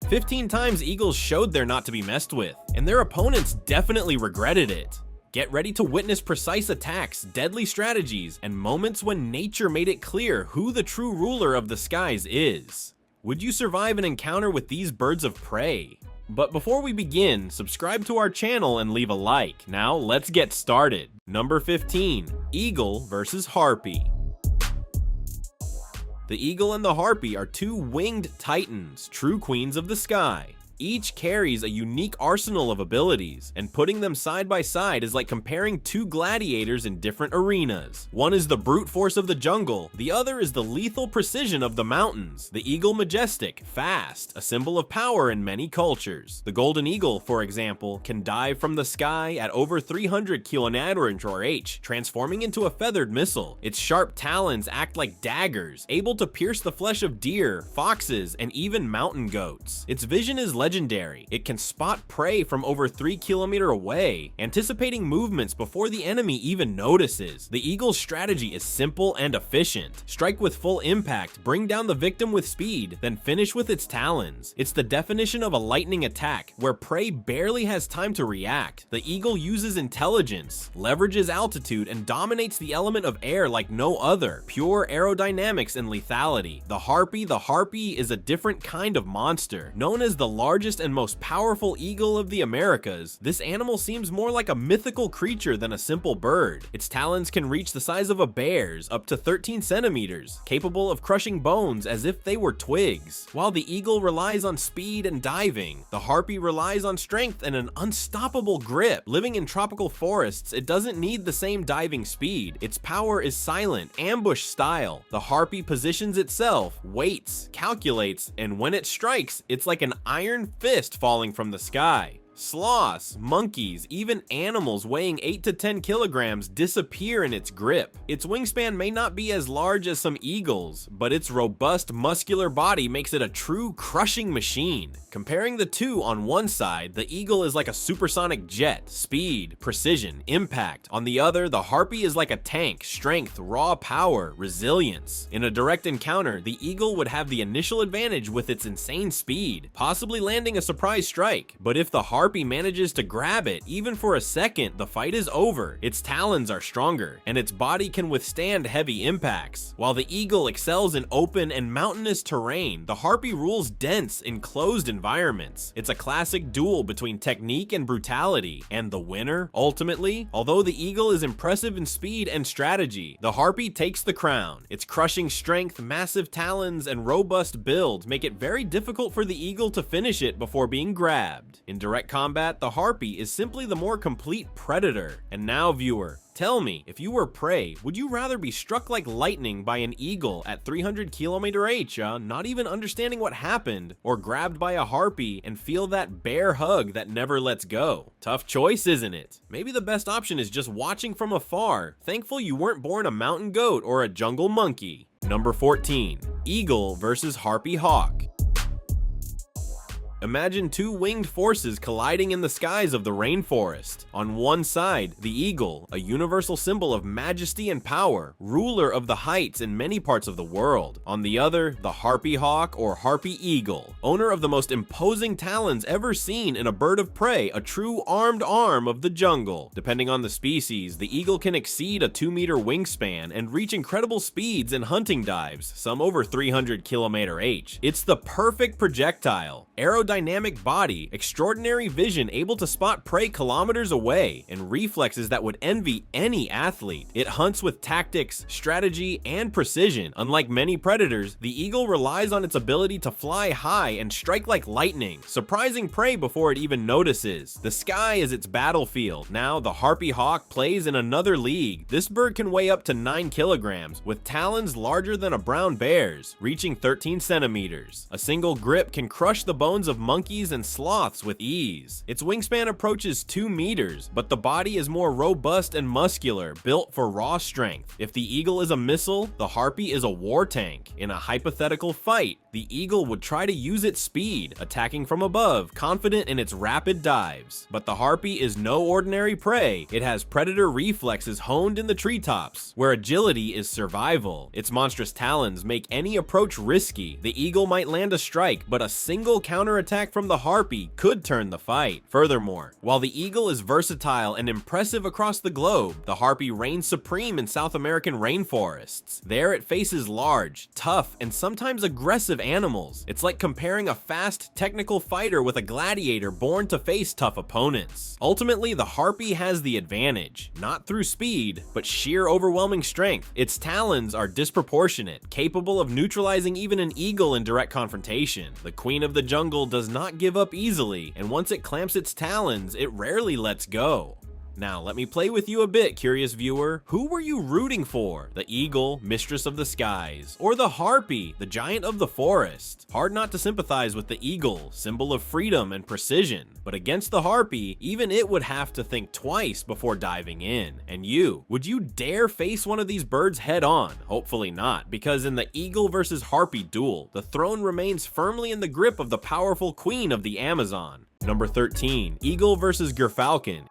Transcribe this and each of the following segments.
15 times eagles showed they're not to be messed with, and their opponents definitely regretted it. Get ready to witness precise attacks, deadly strategies, and moments when nature made it clear who the true ruler of the skies is. Would you survive an encounter with these birds of prey? But before we begin, subscribe to our channel and leave a like. Now let's get started. Number 15, Eagle versus Harpy. The eagle and the harpy are two winged titans, true queens of the sky. Each carries a unique arsenal of abilities, and putting them side by side is like comparing two gladiators in different arenas. One is the brute force of the jungle, the other is the lethal precision of the mountains. The eagle majestic, fast, a symbol of power in many cultures. The golden eagle, for example, can dive from the sky at over 300 km or h, transforming into a feathered missile. Its sharp talons act like daggers, able to pierce the flesh of deer, foxes, and even mountain goats. Its vision is legendary. It can spot prey from over 3 km away, anticipating movements before the enemy even notices. The eagle's strategy is simple and efficient. Strike with full impact, bring down the victim with speed, then finish with its talons. It's the definition of a lightning attack, where prey barely has time to react. The eagle uses intelligence, leverages altitude, and dominates the element of air like no other. Pure aerodynamics and lethality. The harpy is a different kind of monster, known as the largest and most powerful eagle of the Americas. This animal seems more like a mythical creature than a simple bird. Its talons can reach the size of a bear's, up to 13 centimeters, capable of crushing bones as if they were twigs. While the eagle relies on speed and diving, the harpy relies on strength and an unstoppable grip. Living in tropical forests, it doesn't need the same diving speed. Its power is silent, ambush style. The harpy positions itself, waits, calculates, and when it strikes, it's like an iron fist falling from the sky. Sloths, monkeys, even animals weighing 8 to 10 kilograms disappear in its grip. Its wingspan may not be as large as some eagles, but its robust, muscular body makes it a true crushing machine. Comparing the two, on one side, the eagle is like a supersonic jet, speed, precision, impact. On the other, the harpy is like a tank, strength, raw power, resilience. In a direct encounter, the eagle would have the initial advantage with its insane speed, possibly landing a surprise strike. But if the harpy manages to grab it, even for a second, the fight is over. Its talons are stronger, and its body can withstand heavy impacts. While the eagle excels in open and mountainous terrain, the harpy rules dense, enclosed environments. It's a classic duel between technique and brutality, and the winner, ultimately, although the eagle is impressive in speed and strategy, the harpy takes the crown. Its crushing strength, massive talons, and robust build make it very difficult for the eagle to finish it before being grabbed. In direct combat, the harpy is simply the more complete predator. And now, viewer, tell me, if you were prey, would you rather be struck like lightning by an eagle at 300 km h, not even understanding what happened, or grabbed by a harpy and feel that bear hug that never lets go? Tough choice, isn't it? Maybe the best option is just watching from afar, thankful you weren't born a mountain goat or a jungle monkey. Number 14, Eagle versus Harpy Hawk. Imagine two winged forces colliding in the skies of the rainforest. On one side, the eagle, a universal symbol of majesty and power, ruler of the heights in many parts of the world. On the other, the harpy hawk or harpy eagle, owner of the most imposing talons ever seen in a bird of prey, a true armed arm of the jungle. Depending on the species, the eagle can exceed a 2-meter wingspan and reach incredible speeds in hunting dives, some over 300 km h. It's the perfect projectile. Aerodynamic body, extraordinary vision able to spot prey kilometers away, and reflexes that would envy any athlete. It hunts with tactics, strategy, and precision. Unlike many predators, the eagle relies on its ability to fly high and strike like lightning, surprising prey before it even notices. The sky is its battlefield. Now, the harpy hawk plays in another league. This bird can weigh up to 9 kilograms, with talons larger than a brown bear's, reaching 13 centimeters. A single grip can crush the bones of monkeys and sloths with ease. Its wingspan approaches 2 meters, but the body is more robust and muscular, built for raw strength. If the eagle is a missile, the harpy is a war tank. In a hypothetical fight, the the eagle would try to use its speed, attacking from above, confident in its rapid dives. But the harpy is no ordinary prey. It has predator reflexes honed in the treetops, where agility is survival. Its monstrous talons make any approach risky. The eagle might land a strike, but a single counterattack from the harpy could turn the fight. Furthermore, while the eagle is versatile and impressive across the globe, the harpy reigns supreme in South American rainforests. There it faces large, tough, and sometimes aggressive animals. It's like comparing a fast, technical fighter with a gladiator born to face tough opponents. Ultimately, the harpy has the advantage, not through speed, but sheer overwhelming strength. Its talons are disproportionate, capable of neutralizing even an eagle in direct confrontation. The queen of the jungle does not give up easily, and once it clamps its talons, it rarely lets go. Now, let me play with you a bit, curious viewer. Who were you rooting for? The eagle, mistress of the skies, or the harpy, the giant of the forest? Hard not to sympathize with the eagle, symbol of freedom and precision. But against the harpy, even it would have to think twice before diving in. And you, would you dare face one of these birds head on? Hopefully not, because in the eagle versus harpy duel, the throne remains firmly in the grip of the powerful queen of the Amazon. Number 13, eagle versus gerfalcon.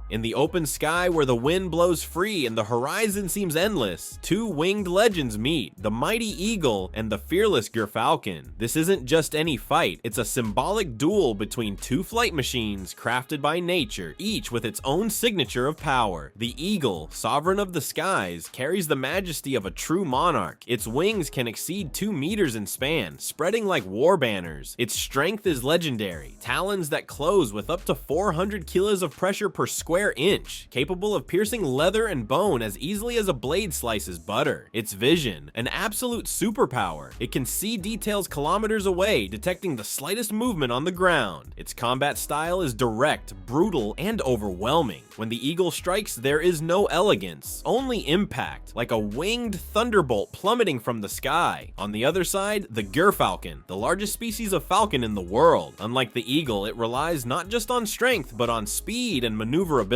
In the open sky where the wind blows free and the horizon seems endless, two winged legends meet, the mighty eagle and the fearless gerfalcon. This isn't just any fight, it's a symbolic duel between two flight machines crafted by nature, each with its own signature of power. The eagle, sovereign of the skies, carries the majesty of a true monarch. Its wings can exceed 2 meters in span, spreading like war banners. Its strength is legendary, talons that close with up to 400 kilos of pressure per square inch, capable of piercing leather and bone as easily as a blade slices butter. Its vision, an absolute superpower. It can see details kilometers away, detecting the slightest movement on the ground. Its combat style is direct, brutal, and overwhelming. When the eagle strikes, there is no elegance, only impact, like a winged thunderbolt plummeting from the sky. On the other side, the gerfalcon, the largest species of falcon in the world. Unlike the eagle, it relies not just on strength, but on speed and maneuverability.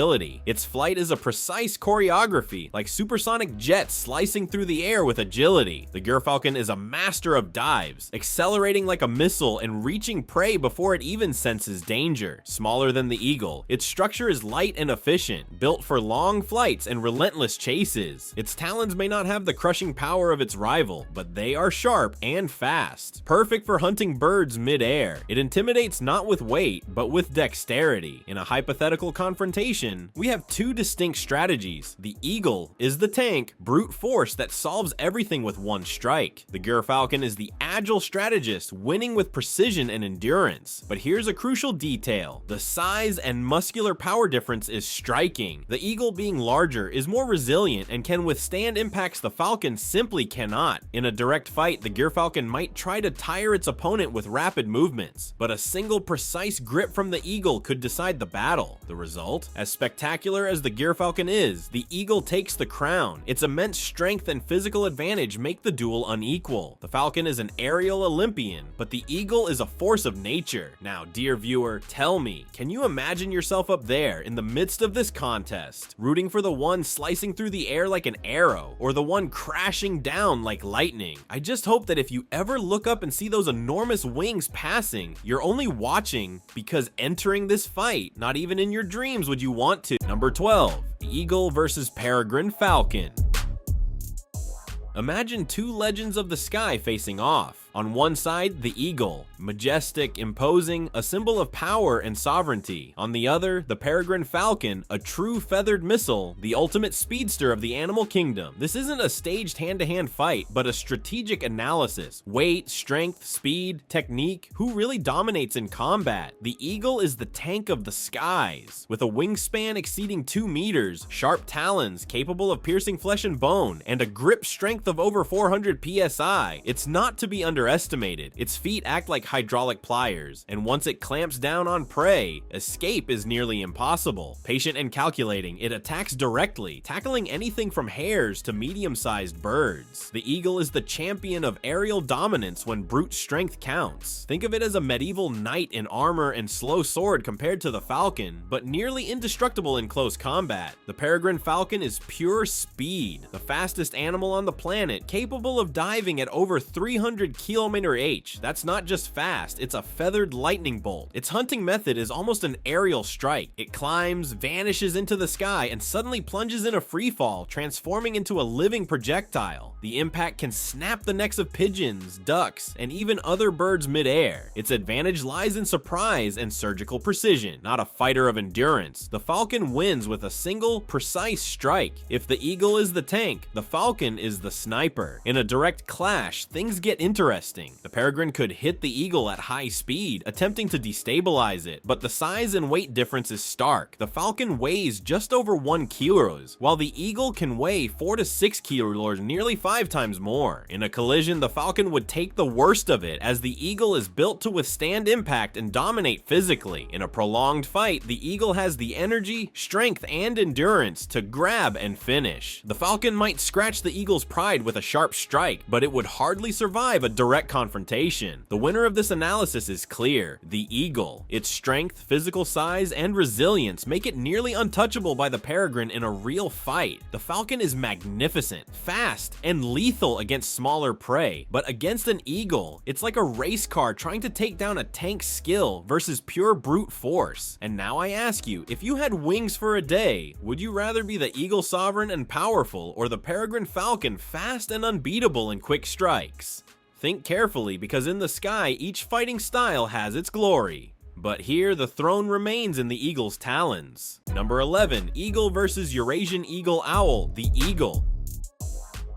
Its flight is a precise choreography, like supersonic jets slicing through the air with agility. The gerfalcon is a master of dives, accelerating like a missile and reaching prey before it even senses danger. Smaller than the eagle, its structure is light and efficient, built for long flights and relentless chases. Its talons may not have the crushing power of its rival, but they are sharp and fast, perfect for hunting birds mid-air. It intimidates not with weight, but with dexterity. In a hypothetical confrontation, we have two distinct strategies. The eagle is the tank, brute force that solves everything with one strike. The gerfalcon is the agile strategist, winning with precision and endurance. But here's a crucial detail. The size and muscular power difference is striking. The eagle, being larger, is more resilient and can withstand impacts the falcon simply cannot. In a direct fight, the gerfalcon might try to tire its opponent with rapid movements, but a single precise grip from the eagle could decide the battle. The result? As spectacular as the gerfalcon is, the eagle takes the crown. Its immense strength and physical advantage make the duel unequal. The falcon is an aerial Olympian, but the eagle is a force of nature. Now, dear viewer, tell me, can you imagine yourself up there in the midst of this contest, rooting for the one slicing through the air like an arrow, or the one crashing down like lightning? I just hope that if you ever look up and see those enormous wings passing, you're only watching because entering this fight, not even in your dreams would you want to. Number 12, eagle versus peregrine falcon. Imagine two legends of the sky facing off. On one side, the eagle, majestic, imposing, a symbol of power and sovereignty. On the other, the peregrine falcon, a true feathered missile, the ultimate speedster of the animal kingdom. This isn't a staged hand-to-hand fight, but a strategic analysis. Weight, strength, speed, technique, who really dominates in combat? The eagle is the tank of the skies, with a wingspan exceeding 2 meters, sharp talons capable of piercing flesh and bone, and a grip strength of over 400 psi. It's not to be underestimated. underestimated. Its feet act like hydraulic pliers, and once it clamps down on prey, escape is nearly impossible. Patient and calculating, it attacks directly, tackling anything from hares to medium-sized birds. The eagle is the champion of aerial dominance when brute strength counts. Think of it as a medieval knight in armor and slow sword compared to the falcon, but nearly indestructible in close combat. The peregrine falcon is pure speed, the fastest animal on the planet, capable of diving at over 300 km/h. That's not just fast, it's a feathered lightning bolt. Its hunting method is almost an aerial strike. It climbs, vanishes into the sky, and suddenly plunges in a freefall, transforming into a living projectile. The impact can snap the necks of pigeons, ducks, and even other birds mid-air. Its advantage lies in surprise and surgical precision, not a fighter of endurance. The falcon wins with a single, precise strike. If the eagle is the tank, the falcon is the sniper. In a direct clash, things get interesting. The peregrine could hit the eagle at high speed, attempting to destabilize it, but the size and weight difference is stark. The falcon weighs just over 1 kilos, while the eagle can weigh 4 to 6 kilos, nearly 5 times more. In a collision, the falcon would take the worst of it, as the eagle is built to withstand impact and dominate physically. In a prolonged fight, the eagle has the energy, strength, and endurance to grab and finish. The falcon might scratch the eagle's pride with a sharp strike, but it would hardly survive a direct confrontation. The winner of this analysis is clear: the eagle. Its strength, physical size, and resilience make it nearly untouchable by the peregrine in a real fight. The falcon is magnificent, fast, and lethal against smaller prey, but against an eagle, it's like a race car trying to take down a tank's skill versus pure brute force. And now I ask you, if you had wings for a day, would you rather be the eagle sovereign and powerful, or the peregrine falcon fast and unbeatable in quick strikes? Think carefully, because in the sky, each fighting style has its glory. But here, the throne remains in the eagle's talons. Number 11, eagle versus Eurasian eagle owl, the eagle.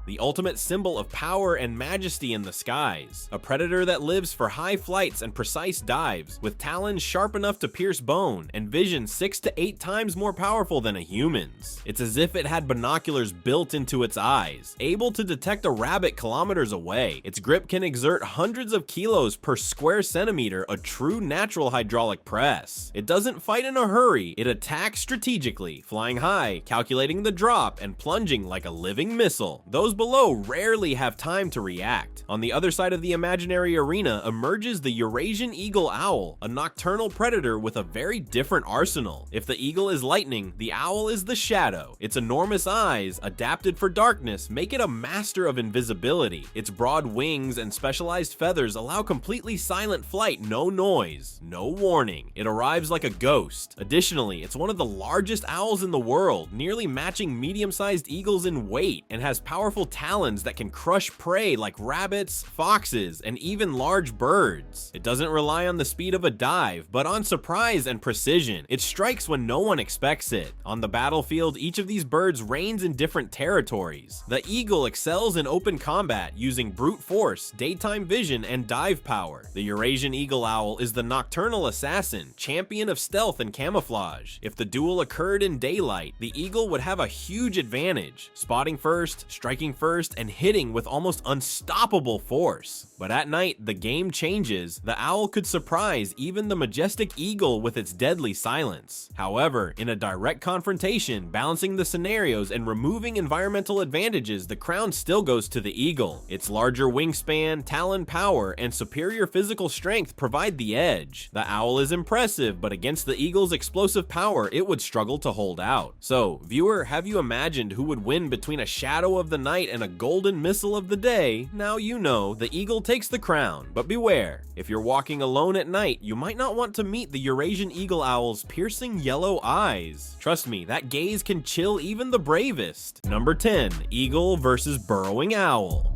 The ultimate symbol of power and majesty in the skies. A predator that lives for high flights and precise dives, with talons sharp enough to pierce bone, and vision 6 to 8 times more powerful than a human's. It's as if it had binoculars built into its eyes, able to detect a rabbit kilometers away. Its grip can exert hundreds of kilos per square centimeter, a true natural hydraulic press. It doesn't fight in a hurry, it attacks strategically, flying high, calculating the drop, and plunging like a living missile. Those below rarely have time to react. On the other side of the imaginary arena emerges the Eurasian eagle owl, a nocturnal predator with a very different arsenal. If the eagle is lightning, the owl is the shadow. Its enormous eyes, adapted for darkness, make it a master of invisibility. Its broad wings and specialized feathers allow completely silent flight, no noise, no warning. It arrives like a ghost. Additionally, it's one of the largest owls in the world, nearly matching medium-sized eagles in weight, and has powerful talons that can crush prey like rabbits, foxes, and even large birds. It doesn't rely on the speed of a dive, but on surprise and precision. It strikes when no one expects it. On the battlefield, each of these birds reigns in different territories. The eagle excels in open combat, using brute force, daytime vision, and dive power. The Eurasian eagle owl is the nocturnal assassin, champion of stealth and camouflage. If the duel occurred in daylight, the eagle would have a huge advantage, spotting first, striking first, and hitting with almost unstoppable force. But at night, the game changes. The owl could surprise even the majestic eagle with its deadly silence. However, in a direct confrontation, balancing the scenarios and removing environmental advantages, the crown still goes to the eagle. Its larger wingspan, talon power, and superior physical strength provide the edge. The owl is impressive, but against the eagle's explosive power, it would struggle to hold out. So, viewer, have you imagined who would win between a shadow of the night and a golden missile of the day? Now you know, the eagle takes the crown. But beware, if you're walking alone at night, you might not want to meet the Eurasian eagle owl's piercing yellow eyes. Trust me, that gaze can chill even the bravest. Number 10, eagle versus burrowing owl.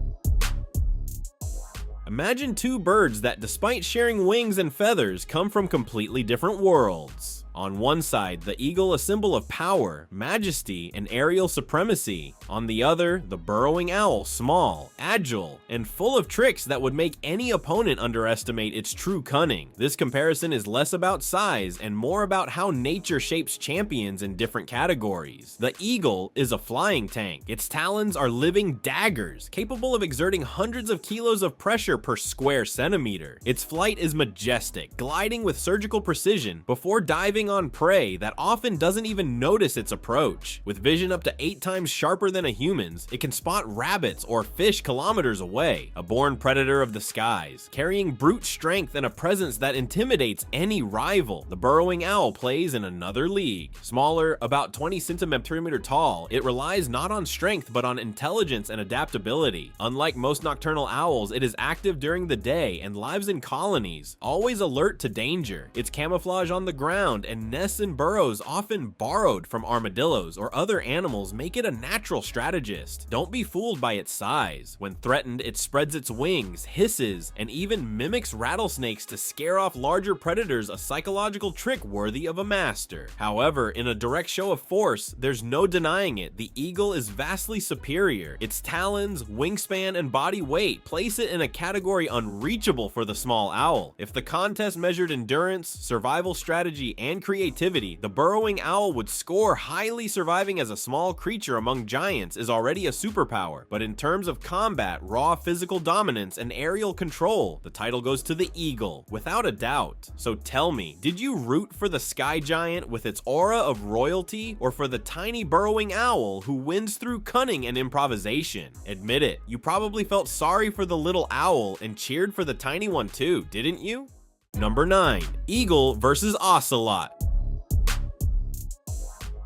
Imagine two birds that, despite sharing wings and feathers, come from completely different worlds. On one side, the eagle, a symbol of power, majesty, and aerial supremacy. On the other, the burrowing owl, small, agile, and full of tricks that would make any opponent underestimate its true cunning. This comparison is less about size and more about how nature shapes champions in different categories. The eagle is a flying tank. Its talons are living daggers, capable of exerting hundreds of kilos of pressure per square centimeter. Its flight is majestic, gliding with surgical precision before diving on prey that often doesn't even notice its approach. With vision up to 8 times sharper than a human's, it can spot rabbits or fish kilometers away, a born predator of the skies, carrying brute strength and a presence that intimidates any rival. The burrowing owl plays in another league. Smaller, about 20 centimeters tall, it relies not on strength but on intelligence and adaptability. Unlike most nocturnal owls, it is active during the day and lives in colonies, always alert to danger. Its camouflage on the ground and nests in burrows often borrowed from armadillos or other animals make it a natural strategist. Don't be fooled by its size. When threatened, it spreads its wings, hisses, and even mimics rattlesnakes to scare off larger predators, a psychological trick worthy of a master. However, in a direct show of force, there's no denying it, the eagle is vastly superior. Its talons, wingspan, and body weight place it in a category unreachable for the small owl. If the contest measured endurance, survival strategy, and creativity, the burrowing owl would score highly. Surviving as a small creature among giants is already a superpower, but in terms of combat, raw physical dominance, and aerial control, the title goes to the eagle, without a doubt. So tell me, did you root for the sky giant with its aura of royalty, or for the tiny burrowing owl who wins through cunning and improvisation? Admit it, you probably felt sorry for the little owl and cheered for the tiny one too, didn't you? Number 9. Eagle versus ocelot.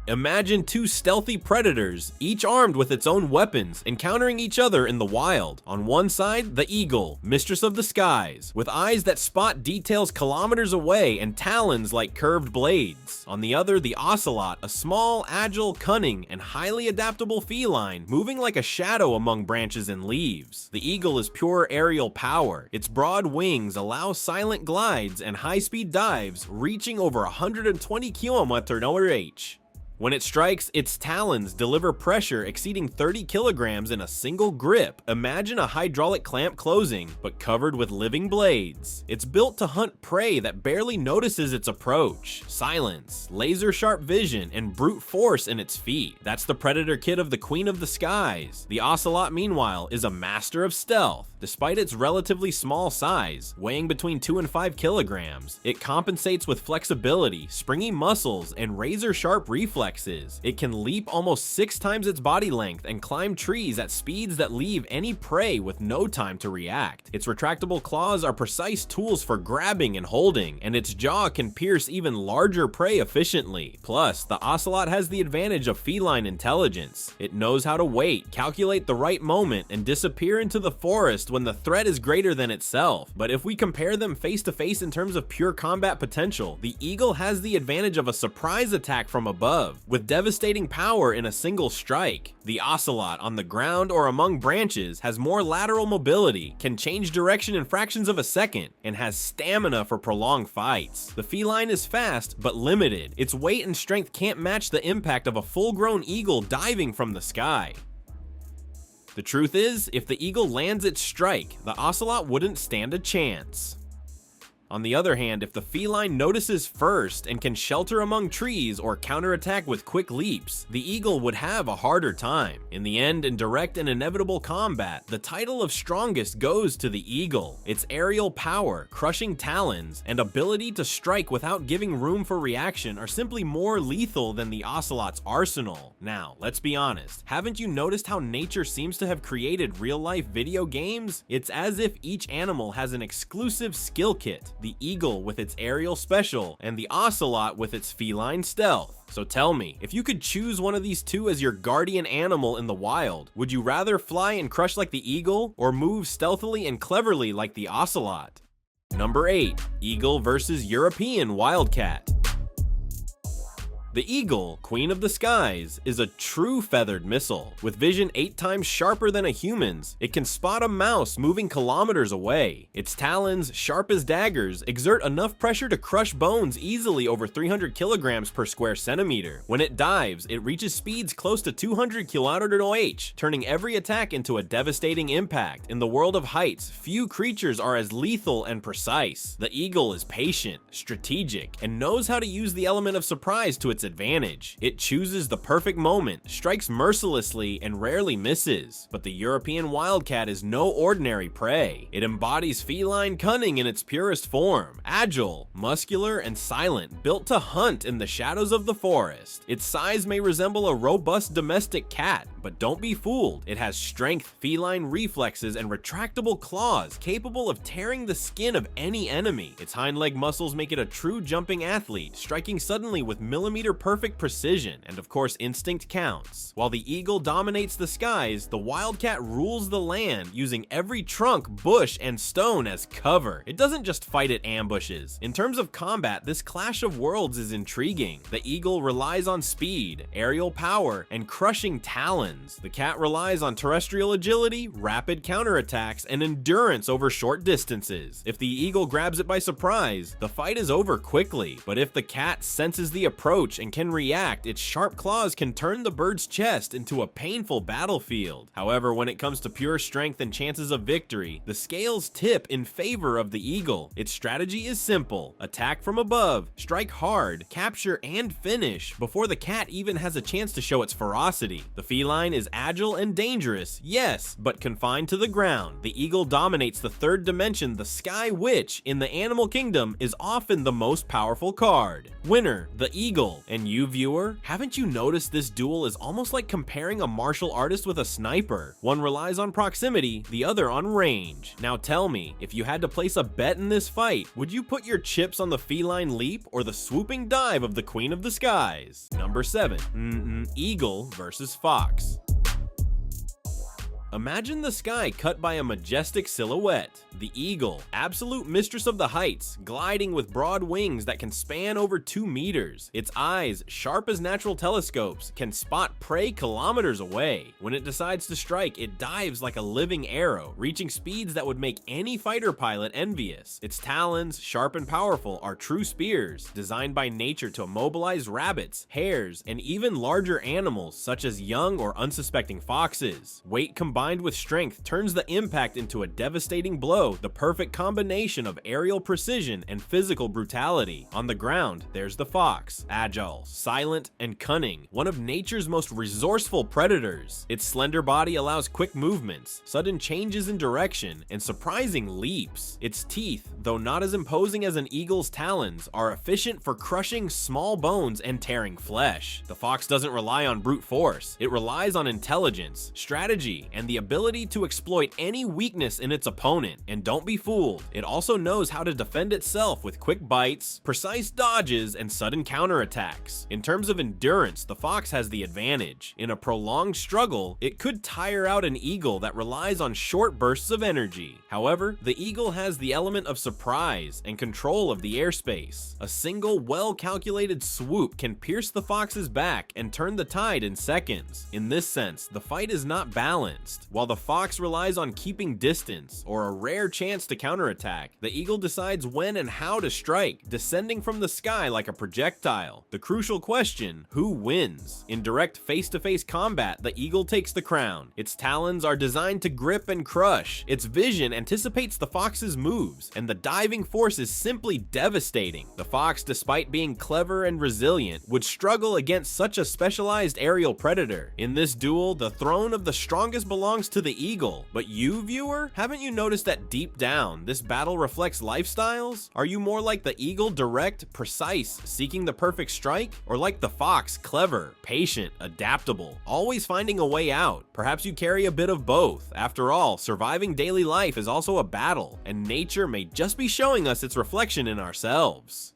Imagine 2 stealthy predators, each armed with its own weapons, encountering each other in the wild. On one side, the eagle, mistress of the skies, with eyes that spot details kilometers away and talons like curved blades. On the other, the ocelot, a small, agile, cunning, and highly adaptable feline, moving like a shadow among branches and leaves. The eagle is pure aerial power. Its broad wings allow silent glides and high-speed dives, reaching over 120 km/h. When it strikes, its talons deliver pressure exceeding 30 kilograms in a single grip. Imagine a hydraulic clamp closing, but covered with living blades. It's built to hunt prey that barely notices its approach. Silence, laser-sharp vision, and brute force in its feet. That's the predator kit of the queen of the skies. The ocelot, meanwhile, is a master of stealth. Despite its relatively small size, weighing between 2 and 5 kilograms, it compensates with flexibility, springy muscles, and razor-sharp reflexes. It can leap almost 6 times its body length and climb trees at speeds that leave any prey with no time to react. Its retractable claws are precise tools for grabbing and holding, and its jaw can pierce even larger prey efficiently. Plus, the ocelot has the advantage of feline intelligence. It knows how to wait, calculate the right moment, and disappear into the forest when the threat is greater than itself. But if we compare them face to face in terms of pure combat potential, the eagle has the advantage of a surprise attack from above, with devastating power in a single strike. The ocelot, on the ground or among branches, has more lateral mobility, can change direction in fractions of a second, and has stamina for prolonged fights. The feline is fast, but limited. Its weight and strength can't match the impact of a full-grown eagle diving from the sky. The truth is, if the eagle lands its strike, the ocelot wouldn't stand a chance. On the other hand, if the feline notices first and can shelter among trees or counterattack with quick leaps, the eagle would have a harder time. In the end, in direct and inevitable combat, the title of strongest goes to the eagle. Its aerial power, crushing talons, and ability to strike without giving room for reaction are simply more lethal than the ocelot's arsenal. Now, let's be honest, haven't you noticed how nature seems to have created real-life video games? It's as if each animal has an exclusive skill kit. The eagle with its aerial special, and the ocelot with its feline stealth. So tell me, if you could choose one of these two as your guardian animal in the wild, would you rather fly and crush like the eagle, or move stealthily and cleverly like the ocelot? Number 8. Eagle versus European wildcat. The eagle, queen of the skies, is a true feathered missile. With vision 8 times sharper than a human's, it can spot a mouse moving kilometers away. Its talons, sharp as daggers, exert enough pressure to crush bones easily over 300 kilograms per square centimeter. When it dives, it reaches speeds close to 200 km/h, turning every attack into a devastating impact. In the world of heights, few creatures are as lethal and precise. The eagle is patient, strategic, and knows how to use the element of surprise to its advantage. It chooses the perfect moment, strikes mercilessly, and rarely misses. But the European wildcat is no ordinary prey. It embodies feline cunning in its purest form, agile, muscular, and silent, built to hunt in the shadows of the forest. Its size may resemble a robust domestic cat, but don't be fooled. It has strength, feline reflexes, and retractable claws capable of tearing the skin of any enemy. Its hind leg muscles make it a true jumping athlete, striking suddenly with millimeter-perfect precision, and of course instinct counts. While the eagle dominates the skies, the wildcat rules the land, using every trunk, bush, and stone as cover. It doesn't just fight at ambushes. In terms of combat, this clash of worlds is intriguing. The eagle relies on speed, aerial power, and crushing talons. The cat relies on terrestrial agility, rapid counterattacks, and endurance over short distances. If the eagle grabs it by surprise, the fight is over quickly. But if the cat senses the approach and can react, its sharp claws can turn the bird's chest into a painful battlefield. However, when it comes to pure strength and chances of victory, the scales tip in favor of the eagle. Its strategy is simple: attack from above, strike hard, capture, and finish before the cat even has a chance to show its ferocity. The feline is agile and dangerous, yes, but confined to the ground. The eagle dominates the third dimension, the sky, which, in the animal kingdom, is often the most powerful card. Winner, the eagle. And you, viewer, haven't you noticed this duel is almost like comparing a martial artist with a sniper? One relies on proximity, the other on range. Now tell me, if you had to place a bet in this fight, would you put your chips on the feline leap or the swooping dive of the queen of the skies? Number 7. Eagle versus fox. Imagine the sky cut by a majestic silhouette. The eagle, absolute mistress of the heights, gliding with broad wings that can span over 2 meters. Its eyes, sharp as natural telescopes, can spot prey kilometers away. When it decides to strike, it dives like a living arrow, reaching speeds that would make any fighter pilot envious. Its talons, sharp and powerful, are true spears, designed by nature to immobilize rabbits, hares, and even larger animals such as young or unsuspecting foxes. Weight combined with strength turns the impact into a devastating blow, the perfect combination of aerial precision and physical brutality. On the ground, there's the fox, agile, silent, and cunning, one of nature's most resourceful predators. Its slender body allows quick movements, sudden changes in direction, and surprising leaps. Its teeth, though not as imposing as an eagle's talons, are efficient for crushing small bones and tearing flesh. The fox doesn't rely on brute force. It relies on intelligence, strategy, and the ability to exploit any weakness in its opponent. And don't be fooled, it also knows how to defend itself with quick bites, precise dodges, and sudden counterattacks. In terms of endurance, the fox has the advantage. In a prolonged struggle, it could tire out an eagle that relies on short bursts of energy. However, the eagle has the element of surprise and control of the airspace. A single well-calculated swoop can pierce the fox's back and turn the tide in seconds. In this sense, the fight is not balanced. While the fox relies on keeping distance or a rare chance to counterattack, the eagle decides when and how to strike, descending from the sky like a projectile. The crucial question: who wins? In direct face-to-face combat, the eagle takes the crown. Its talons are designed to grip and crush. Its vision anticipates the fox's moves, and the diving force is simply devastating. The fox, despite being clever and resilient, would struggle against such a specialized aerial predator. In this duel, the throne of the strongest belongs to the eagle. But you, viewer, haven't you noticed that deep down, this battle reflects lifestyles? Are you more like the eagle, direct, precise, seeking the perfect strike? Or like the fox, clever, patient, adaptable, always finding a way out? Perhaps you carry a bit of both. After all, surviving daily life is also a battle, and nature may just be showing us its reflection in ourselves.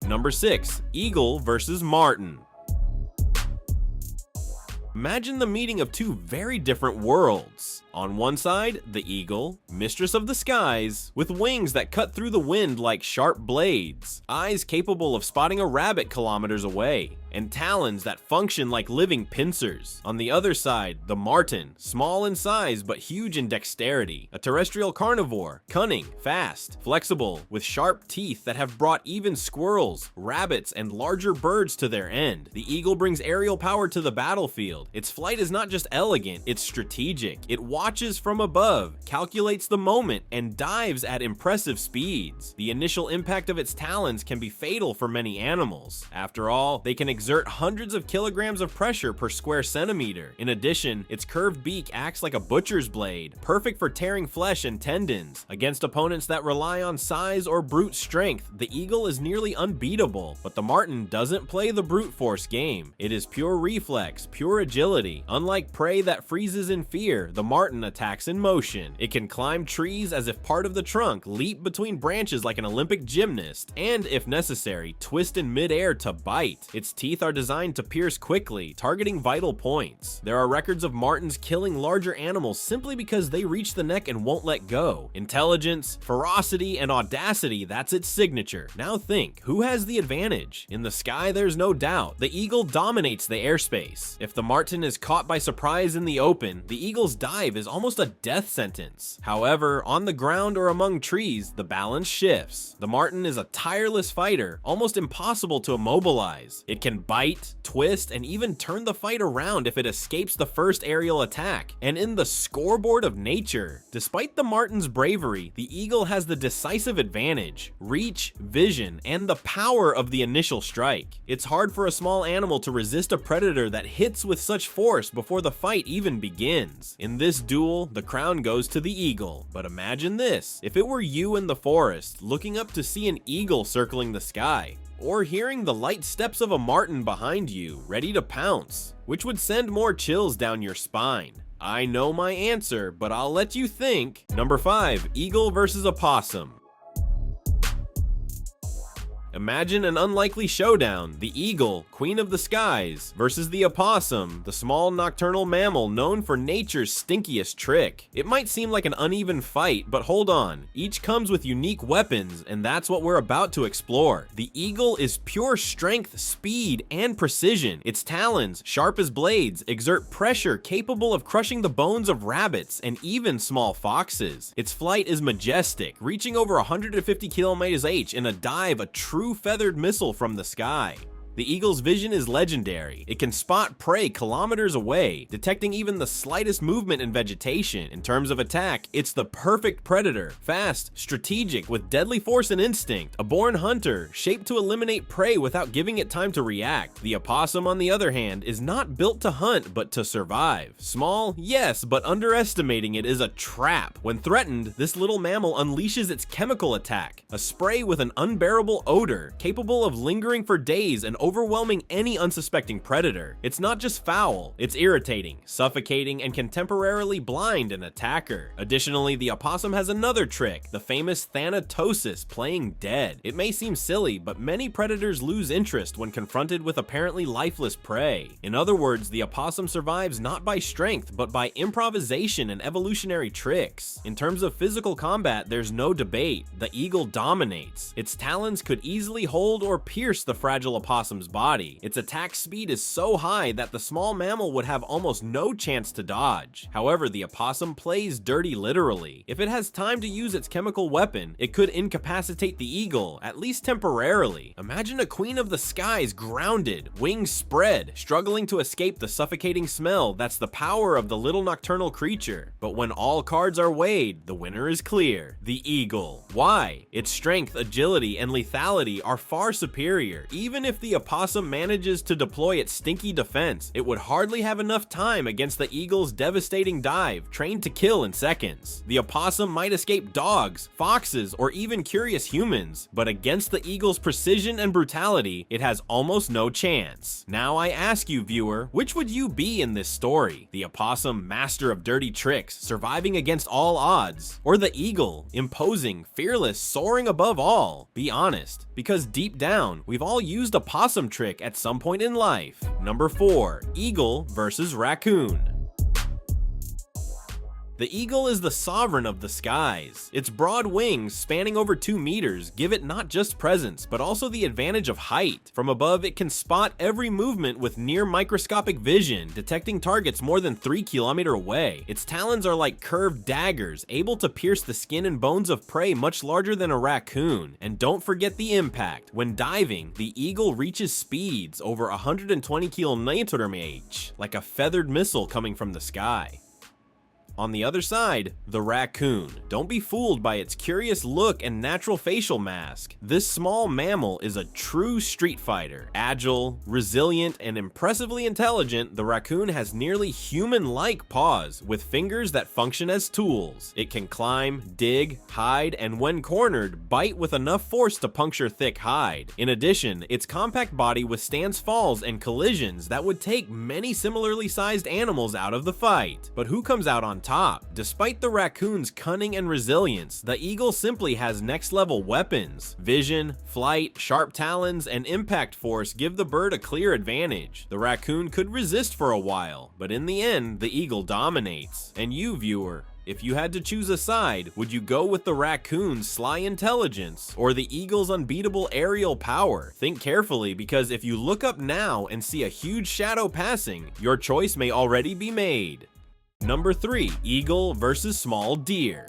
Number 6. Eagle versus marten. Imagine the meeting of two very different worlds. On one side, the eagle, mistress of the skies, with wings that cut through the wind like sharp blades, eyes capable of spotting a rabbit kilometers away, and talons that function like living pincers. On the other side, the marten, small in size but huge in dexterity, a terrestrial carnivore, cunning, fast, flexible, with sharp teeth that have brought even squirrels, rabbits, and larger birds to their end. The eagle brings aerial power to the battlefield. Its flight is not just elegant, it's strategic. It watches from above, calculates the moment, and dives at impressive speeds. The initial impact of its talons can be fatal for many animals. After all, they can exert hundreds of kilograms of pressure per square centimeter. In addition, its curved beak acts like a butcher's blade, perfect for tearing flesh and tendons. Against opponents that rely on size or brute strength, the eagle is nearly unbeatable, but the marten doesn't play the brute force game. It is pure reflex, pure agility. Unlike prey that freezes in fear, the marten attacks in motion. It can climb trees as if part of the trunk, leap between branches like an Olympic gymnast, and, if necessary, twist in midair to bite. Its teeth are designed to pierce quickly, targeting vital points. There are records of martens killing larger animals simply because they reach the neck and won't let go. Intelligence, ferocity, and audacity, that's its signature. Now think, who has the advantage? In the sky, there's no doubt. The eagle dominates the airspace. If the marten is caught by surprise in the open, the eagle's dive is almost a death sentence. However, on the ground or among trees, the balance shifts. The marten is a tireless fighter, almost impossible to immobilize. It can bite, twist, and even turn the fight around if it escapes the first aerial attack. And in the scoreboard of nature, despite the marten's bravery, the eagle has the decisive advantage: reach, vision, and the power of the initial strike. It's hard for a small animal to resist a predator that hits with such force before the fight even begins. In this duel, the crown goes to the eagle. But imagine this: if it were you in the forest, looking up to see an eagle circling the sky, or hearing the light steps of a marten behind you, ready to pounce, which would send more chills down your spine? I know my answer, but I'll let you think. Number 5, eagle versus opossum. Imagine an unlikely showdown: the eagle, queen of the skies, versus the opossum, the small nocturnal mammal known for nature's stinkiest trick. It might seem like an uneven fight, but hold on. Each comes with unique weapons, and that's what we're about to explore. The eagle is pure strength, speed, and precision. Its talons, sharp as blades, exert pressure capable of crushing the bones of rabbits and even small foxes. Its flight is majestic, reaching over 150 km/h in a dive, a true feathered missile from the sky. The eagle's vision is legendary. It can spot prey kilometers away, detecting even the slightest movement in vegetation. In terms of attack, it's the perfect predator: fast, strategic, with deadly force and instinct. A born hunter, shaped to eliminate prey without giving it time to react. The opossum, on the other hand, is not built to hunt, but to survive. Small, yes, but underestimating it is a trap. When threatened, this little mammal unleashes its chemical attack, a spray with an unbearable odor, capable of lingering for days and overwhelming any unsuspecting predator. It's not just foul, it's irritating, suffocating, and can temporarily blind an attacker. Additionally, the opossum has another trick: the famous thanatosis, playing dead. It may seem silly, but many predators lose interest when confronted with apparently lifeless prey. In other words, the opossum survives not by strength, but by improvisation and evolutionary tricks. In terms of physical combat, there's no debate. The eagle dominates. Its talons could easily hold or pierce the fragile opossum body. Its attack speed is so high that the small mammal would have almost no chance to dodge. However, the opossum plays dirty literally. If it has time to use its chemical weapon, it could incapacitate the eagle, at least temporarily. Imagine a queen of the skies grounded, wings spread, struggling to escape the suffocating smell. That's the power of the little nocturnal creature. But when all cards are weighed, the winner is clear: the eagle. Why? Its strength, agility, and lethality are far superior. Even if the opossum manages to deploy its stinky defense, it would hardly have enough time against the eagle's devastating dive, trained to kill in seconds. The opossum might escape dogs, foxes, or even curious humans, but against the eagle's precision and brutality, it has almost no chance. Now I ask you, viewer, which would you be in this story? The opossum, master of dirty tricks, surviving against all odds? Or the eagle, imposing, fearless, soaring above all? Be honest, because deep down, we've all used a possum trick at some point in life. Number 4, eagle versus raccoon. The eagle is the sovereign of the skies. Its broad wings, spanning over 2 meters, give it not just presence, but also the advantage of height. From above, it can spot every movement with near microscopic vision, detecting targets more than 3 kilometers away. Its talons are like curved daggers, able to pierce the skin and bones of prey much larger than a raccoon. And don't forget the impact. When diving, the eagle reaches speeds over 120 km/h, like a feathered missile coming from the sky. On the other side, the raccoon. Don't be fooled by its curious look and natural facial mask. This small mammal is a true street fighter. Agile, resilient, and impressively intelligent, the raccoon has nearly human-like paws with fingers that function as tools. It can climb, dig, hide, and when cornered, bite with enough force to puncture thick hide. In addition, its compact body withstands falls and collisions that would take many similarly sized animals out of the fight. But who comes out on top? Despite the raccoon's cunning and resilience, the eagle simply has next-level weapons. Vision, flight, sharp talons, and impact force give the bird a clear advantage. The raccoon could resist for a while, but in the end, the eagle dominates. And you, viewer, if you had to choose a side, would you go with the raccoon's sly intelligence or the eagle's unbeatable aerial power? Think carefully, because if you look up now and see a huge shadow passing, your choice may already be made. Number 3. Eagle versus small deer.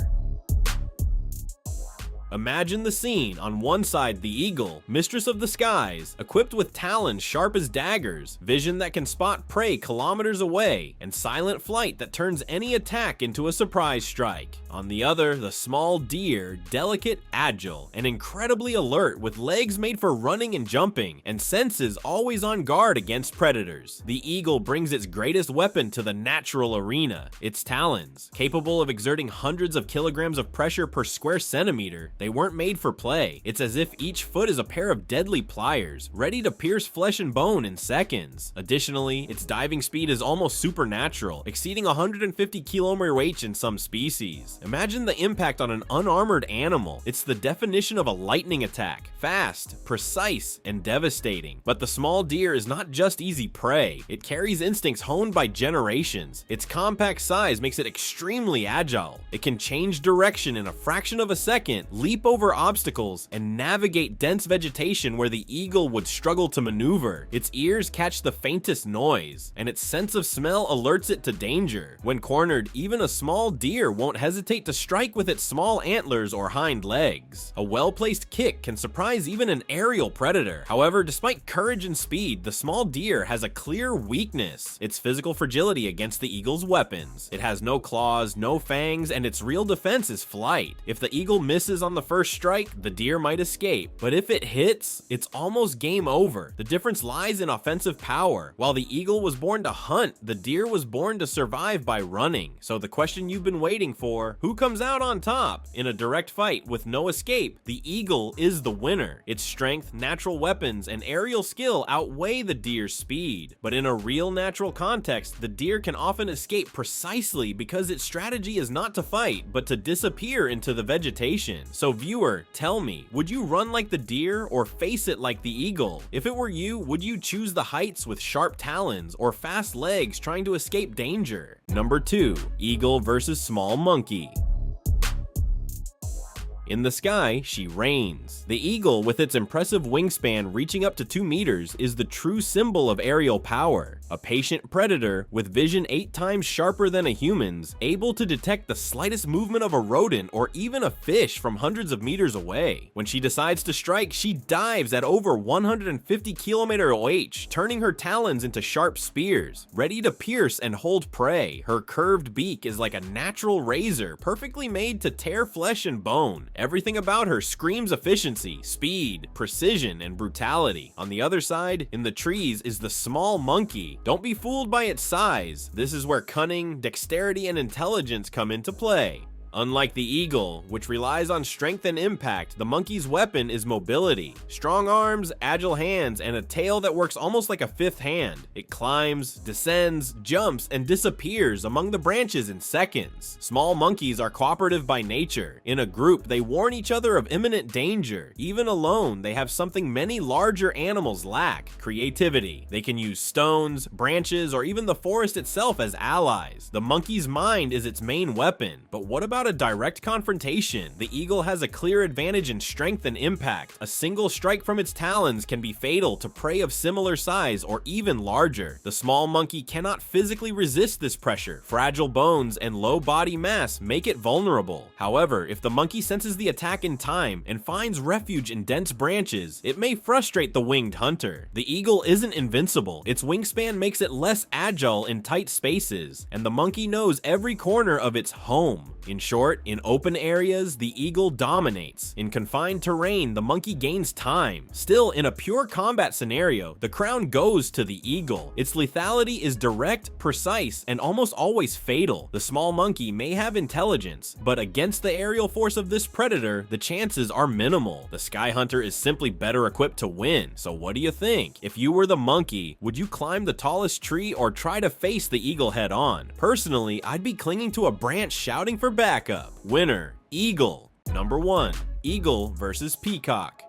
Imagine the scene. On one side, the eagle, mistress of the skies, equipped with talons sharp as daggers, vision that can spot prey kilometers away, and silent flight that turns any attack into a surprise strike. On the other, the small deer, delicate, agile, and incredibly alert, with legs made for running and jumping, and senses always on guard against predators. The eagle brings its greatest weapon to the natural arena, its talons. Capable of exerting hundreds of kilograms of pressure per square centimeter, they weren't made for play. It's as if each foot is a pair of deadly pliers, ready to pierce flesh and bone in seconds. Additionally, its diving speed is almost supernatural, exceeding 150 km/h in some species. Imagine the impact on an unarmored animal. It's the definition of a lightning attack. Fast, precise, and devastating. But the small deer is not just easy prey. It carries instincts honed by generations. Its compact size makes it extremely agile. It can change direction in a fraction of a second, leap over obstacles, and navigate dense vegetation where the eagle would struggle to maneuver. Its ears catch the faintest noise, and its sense of smell alerts it to danger. When cornered, even a small deer won't hesitate to strike with its small antlers or hind legs. A well-placed kick can surprise even an aerial predator. However, despite courage and speed, the small deer has a clear weakness: its physical fragility against the eagle's weapons. It has no claws, no fangs, and its real defense is flight. If the eagle misses on the first strike, the deer might escape, but if it hits, it's almost game over. The difference lies in offensive power. While the eagle was born to hunt, the deer was born to survive by running. So the question you've been waiting for: who comes out on top? In a direct fight with no escape, the eagle is the winner. Its strength, natural weapons, and aerial skill outweigh the deer's speed. But in a real natural context, the deer can often escape precisely because its strategy is not to fight, but to disappear into the vegetation. So viewer, tell me, would you run like the deer or face it like the eagle? If it were you, would you choose the heights with sharp talons or fast legs trying to escape danger? Number 2. Eagle versus small monkey. In the sky, she reigns. The eagle, with its impressive wingspan reaching up to 2 meters, is the true symbol of aerial power. A patient predator with vision 8 times sharper than a human's, able to detect the slightest movement of a rodent or even a fish from hundreds of meters away. When she decides to strike, she dives at over 150 km/h, turning her talons into sharp spears, ready to pierce and hold prey. Her curved beak is like a natural razor, perfectly made to tear flesh and bone. Everything about her screams efficiency, speed, precision, and brutality. On the other side, in the trees, is the small monkey. Don't be fooled by its size. This is where cunning, dexterity, and intelligence come into play. Unlike the eagle, which relies on strength and impact, the monkey's weapon is mobility. Strong arms, agile hands, and a tail that works almost like a fifth hand. It climbs, descends, jumps, and disappears among the branches in seconds. Small monkeys are cooperative by nature. In a group, they warn each other of imminent danger. Even alone, they have something many larger animals lack: creativity. They can use stones, branches, or even the forest itself as allies. The monkey's mind is its main weapon. But what about a direct confrontation? The eagle has a clear advantage in strength and impact. A single strike from its talons can be fatal to prey of similar size or even larger. The small monkey cannot physically resist this pressure. Fragile bones and low body mass make it vulnerable. However, if the monkey senses the attack in time and finds refuge in dense branches, it may frustrate the winged hunter. The eagle isn't invincible. Its wingspan makes it less agile in tight spaces, and the monkey knows every corner of its home. In short, in open areas, the eagle dominates. In confined terrain, the monkey gains time. Still, in a pure combat scenario, the crown goes to the eagle. Its lethality is direct, precise, and almost always fatal. The small monkey may have intelligence, but against the aerial force of this predator, the chances are minimal. The sky hunter is simply better equipped to win. So what do you think? If you were the monkey, would you climb the tallest tree or try to face the eagle head on? Personally, I'd be clinging to a branch shouting for backup. Winner, eagle. Number 1, eagle versus peacock.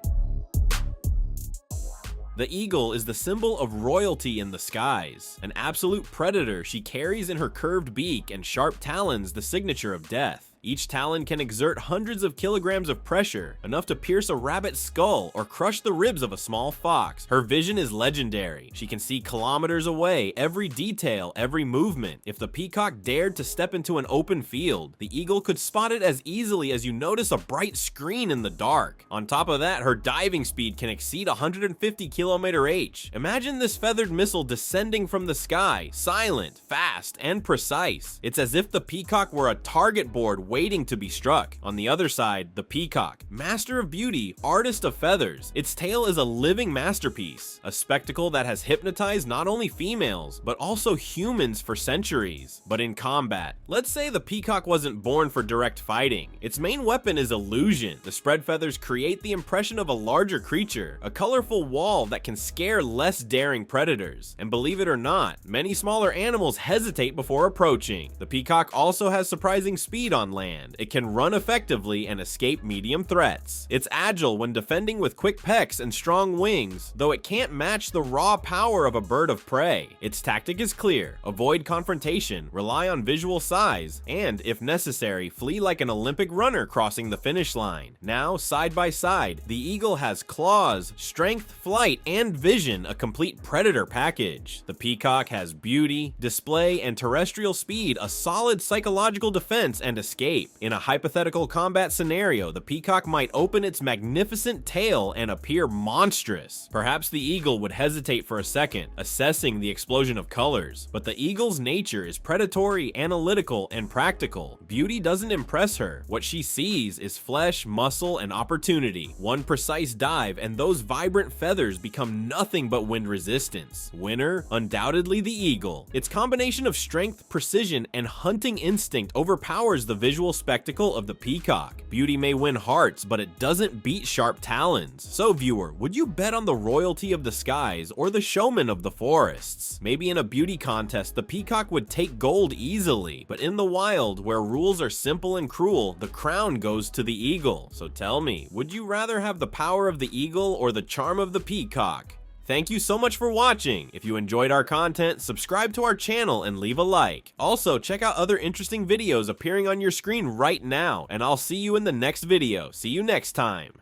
The eagle is the symbol of royalty in the skies. An absolute predator, she carries in her curved beak and sharp talons the signature of death. Each talon can exert hundreds of kilograms of pressure, enough to pierce a rabbit's skull or crush the ribs of a small fox. Her vision is legendary. She can see kilometers away, every detail, every movement. If the peacock dared to step into an open field, the eagle could spot it as easily as you notice a bright screen in the dark. On top of that, her diving speed can exceed 150 km/h. Imagine this feathered missile descending from the sky, silent, fast, and precise. It's as if the peacock were a target board waiting to be struck. On the other side, the peacock, master of beauty, artist of feathers. Its tail is a living masterpiece, a spectacle that has hypnotized not only females, but also humans for centuries. But in combat, let's say the peacock wasn't born for direct fighting. Its main weapon is illusion. The spread feathers create the impression of a larger creature, a colorful wall that can scare less daring predators. And believe it or not, many smaller animals hesitate before approaching. The peacock also has surprising speed on land. It can run effectively and escape medium threats. It's agile when defending with quick pecks and strong wings, though it can't match the raw power of a bird of prey. Its tactic is clear: avoid confrontation, rely on visual size, and, if necessary, flee like an Olympic runner crossing the finish line. Now, side by side, the eagle has claws, strength, flight, and vision, a complete predator package. The peacock has beauty, display, and terrestrial speed, a solid psychological defense, and escape. In a hypothetical combat scenario, the peacock might open its magnificent tail and appear monstrous. Perhaps the eagle would hesitate for a second, assessing the explosion of colors. But the eagle's nature is predatory, analytical, and practical. Beauty doesn't impress her. What she sees is flesh, muscle, and opportunity. One precise dive, and those vibrant feathers become nothing but wind resistance. Winner, undoubtedly the eagle. Its combination of strength, precision, and hunting instinct overpowers the visual spectacle of the peacock. Beauty may win hearts, but it doesn't beat sharp talons. So viewer, would you bet on the royalty of the skies or the showman of the forests? Maybe in a beauty contest, the peacock would take gold easily, but in the wild, where rules are simple and cruel, the crown goes to the eagle. So tell me, would you rather have the power of the eagle or the charm of the peacock? Thank you so much for watching. If you enjoyed our content, subscribe to our channel and leave a like. Also, check out other interesting videos appearing on your screen right now, and I'll see you in the next video. See you next time.